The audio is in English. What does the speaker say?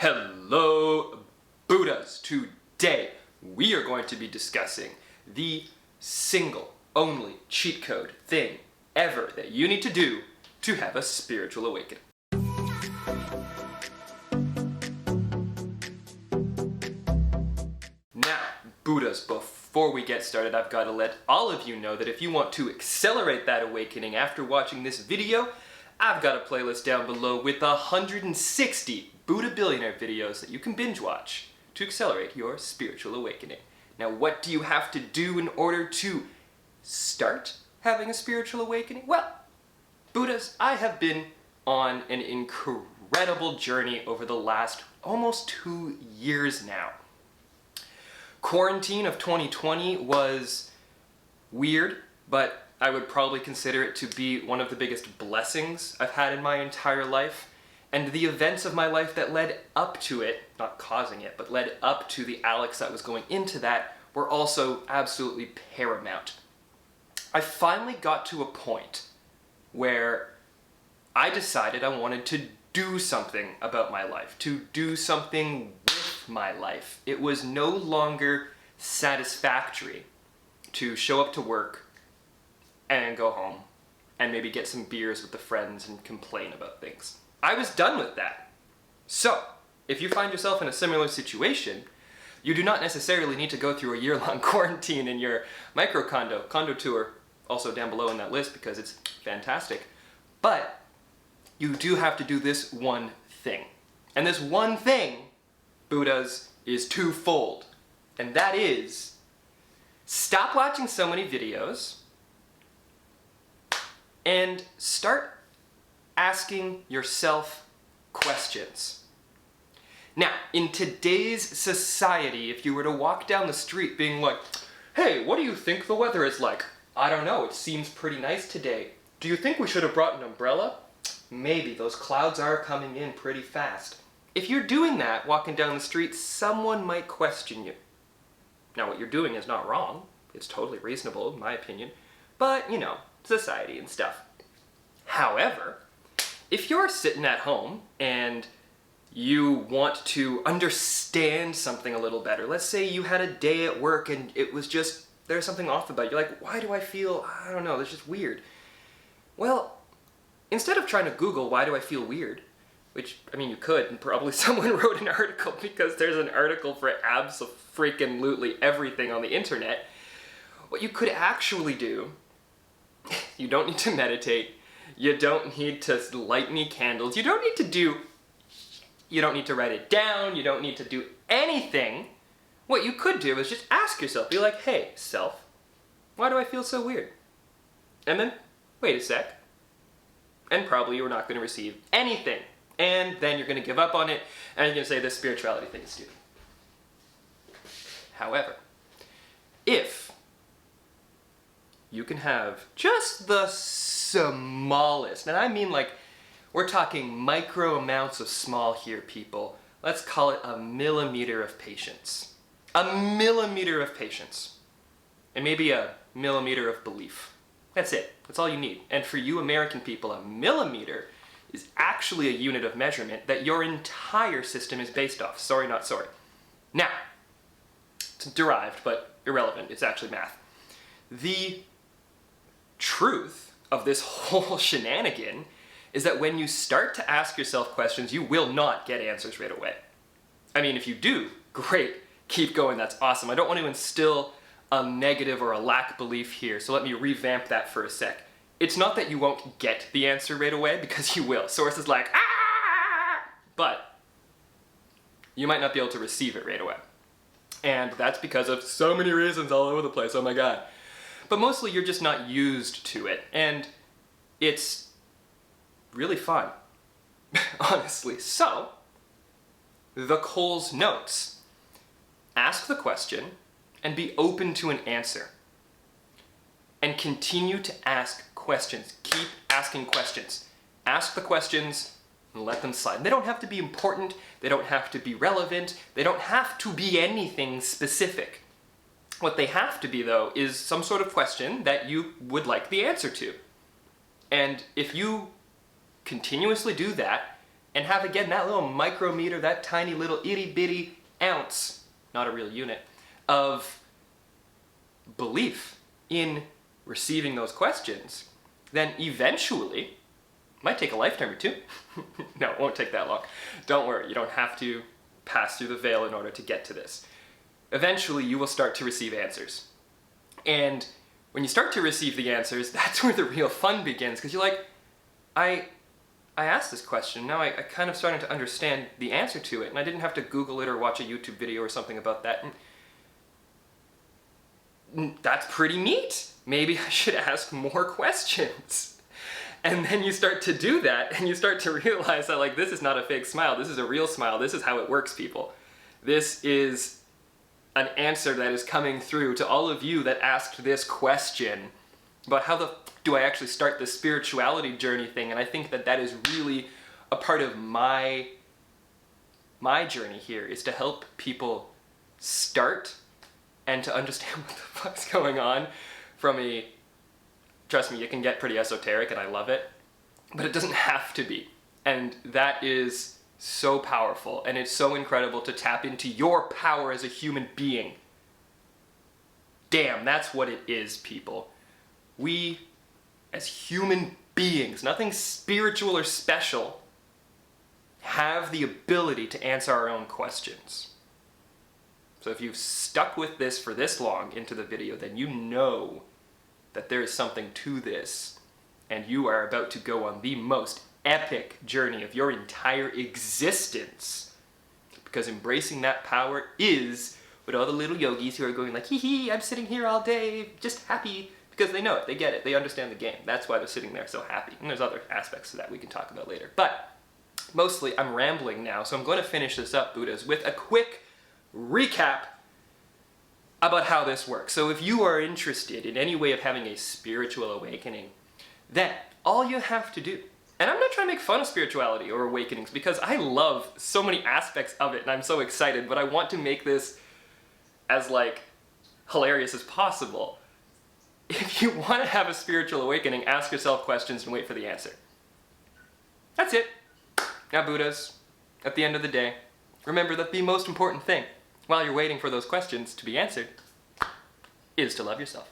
Hello, Buddhas! Today we are going to be discussing the single, only cheat code thing ever that you need to do to have a spiritual awakening. Now, Buddhas, before we get started, I've got to let all of you know that if you want to accelerate that awakening after watching this video, I've got a playlist down below with 160 Buddha Billionaire videos that you can binge watch to accelerate your spiritual awakening. Now, what do you have to do in order to start having a spiritual awakening? Well, Buddhas, I have been on an incredible journey over the last almost 2 years now. Quarantine of 2020 was weird, but I would probably consider it to be one of the biggest blessings I've had in my entire life. And the events of my life that led up to it, not causing it, but led up to the Alex that was going into that, were also absolutely paramount. I finally got to a point where I decided I wanted to do something about my life, to do something with my life. It was no longer satisfactory to show up to work and go home and maybe get some beers with the friends and complain about things. I was done with that. So, if you find yourself in a similar situation, you do not necessarily need to go through a year-long quarantine in your micro condo tour, also down below in that list because it's fantastic. But you do have to do this one thing. And this one thing, Buddhas, is twofold. And that is, stop watching so many videos and start asking yourself questions. Now, in today's society, if you were to walk down the street being like, hey, what do you think the weather is like? I don't know, it seems pretty nice today. Do you think we should have brought an umbrella? Maybe, those clouds are coming in pretty fast. If you're doing that, walking down the street, someone might question you. Now, what you're doing is not wrong. It's totally reasonable, in my opinion. But, you know, society and stuff. However, if you're sitting at home and you want to understand something a little better, let's say you had a day at work and it was just, there's something off about it. You're like, why do I feel, I don't know, it's just weird. Well, instead of trying to Google, why do I feel weird? Which, I mean, you could, and probably someone wrote an article because there's an article for abso-freaking-lutely everything on the internet. What you could actually do, you don't need to meditate, you don't need to light any candles, you don't need to write it down, you don't need to do anything. What you could do is just ask yourself, be like, hey, self, why do I feel so weird? And then, wait a sec, and probably you're not going to receive anything. And then you're going to give up on it, and you're going to say this spirituality thing is stupid. However, if you can have just the smallest, and I mean like, we're talking micro amounts of small here, people. Let's call it a millimeter of patience. A millimeter of patience. And maybe a millimeter of belief. That's it. That's all you need. And for you American people, a millimeter is actually a unit of measurement that your entire system is based off. Sorry, not sorry. Now, it's derived, but irrelevant. It's actually math. The truth of this whole shenanigan is that when you start to ask yourself questions, you will not get answers right away. I mean, if you do, great, keep going, that's awesome. I don't want to instill a negative or a lack belief here, so let me revamp that for a sec. It's not that you won't get the answer right away, because you will. Sources like, ah! But you might not be able to receive it right away. And that's because of so many reasons all over the place, oh my god. But mostly you're just not used to it, and it's really fun, honestly. So, the Cole's notes. Ask the question and be open to an answer. And continue to ask questions. Keep asking questions. Ask the questions and let them slide. They don't have to be important, they don't have to be relevant, they don't have to be anything specific. What they have to be, though, is some sort of question that you would like the answer to. And if you continuously do that, and have again that little micrometer, that tiny little itty bitty ounce, not a real unit, of belief in receiving those questions, then eventually, might take a lifetime or two. No, it won't take that long. Don't worry, you don't have to pass through the veil in order to get to this. Eventually, you will start to receive answers. And when you start to receive the answers, that's where the real fun begins, because you're like, I asked this question, now I kind of starting to understand the answer to it, and I didn't have to Google it or watch a YouTube video or something about that. And that's pretty neat. Maybe I should ask more questions. And then you start to do that, and you start to realize that, like, this is not a fake smile, this is a real smile, this is how it works, people. This is an answer that is coming through to all of you that asked this question about how the do I actually start this spirituality journey thing, and I think that that is really a part of my journey here, is to help people start and to understand what the fuck's going on from a, trust me, it can get pretty esoteric and I love it, but it doesn't have to be. And that is so powerful, and it's so incredible to tap into your power as a human being. Damn, that's what it is, people. We, as human beings, nothing spiritual or special, have the ability to answer our own questions. So if you've stuck with this for this long into the video, then you know that there is something to this, and you are about to go on the most epic journey of your entire existence. Because embracing that power is what all the little yogis who are going like, hee hee, I'm sitting here all day, just happy, because they know it, they get it, they understand the game. That's why they're sitting there so happy. And there's other aspects to that we can talk about later. But mostly I'm rambling now, so I'm going to finish this up, Buddhas, with a quick recap about how this works. So if you are interested in any way of having a spiritual awakening, then all you have to do, and I'm not trying to make fun of spirituality or awakenings, because I love so many aspects of it and I'm so excited, but I want to make this as like hilarious as possible. If you want to have a spiritual awakening, ask yourself questions and wait for the answer. That's it. Now, Buddhas, at the end of the day, remember that the most important thing, while you're waiting for those questions to be answered, is to love yourself.